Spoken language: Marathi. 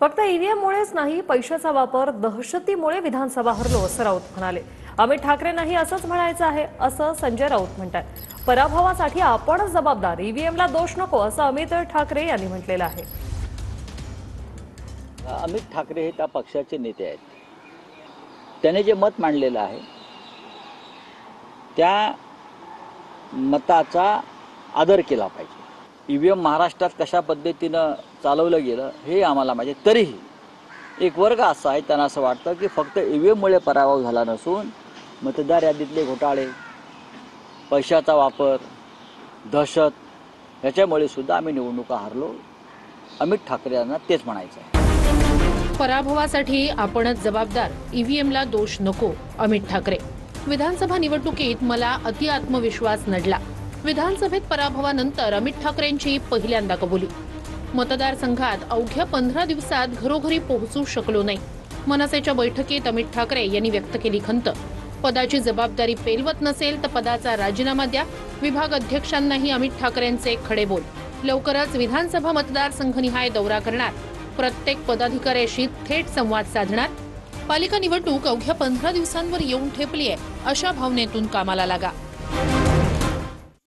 फक्त ईव्हीएममुळेच नाही, पैशाचा वापर दहशतीमुळे विधानसभा हरलो असं राऊत म्हणाले. अमित ठाकरेंनाही असंच म्हणायचं आहे असं संजय राऊत म्हणतात. पराभवासाठी आपणच जबाबदार, ईव्हीएमला दोष नको असं अमित ठाकरे यांनी म्हटलेलं आहे. अमित ठाकरे हे त्या पक्षाचे नेते आहेत. त्याने जे मत मांडलेलं आहे त्या मताचा आदर केला पाहिजे. ईव्हीएम महाराष्ट्रात कशा पद्धतीनं चालवलं गेलं हे आम्हाला माहिती. तरीही एक वर्ग असा आहे, त्यांना असं वाटतं की फक्त ईव्हीएममुळे पराभव झाला नसून मतदार यादीतले घोटाळे, पैशाचा वापर, दहशत ह्याच्यामुळे सुद्धा आम्ही निवडणुका हारलो. अमित ठाकरे यांना तेच म्हणायचं आहे. पराभवासाठी आपणच जबाबदार, ईव्हीएमला दोष नको. अमित ठाकरे. विधानसभा निवडणुकीत मला अति आत्मविश्वास नडला. विधानसभेत पराभवानंतर अमित ठाकरेंची पहिल्यांदा कबुली. मतदारसंघात अवघ्या 15 दिवसात घरोघरी पोहोचू शकलो नाही. मनसेच्या बैठकीत अमित ठाकरे यांनी व्यक्त केली खंत. पदाची जबाबदारी पेलवत नसेल तर पदाचा राजीनामा द्या. विभाग अध्यक्षांनाही अमित ठाकरेंचे खडे बोल. लवकरच विधानसभा मतदारसंघनिहाय दौरा करणार. प्रत्येक पदाधिकाऱ्याशी थेट संवाद साधणार. पालिका निवडणूक अवघ्या 15 दिवसांवर येऊन ठेपली आहे, अशा भावनेतून कामाला लागा.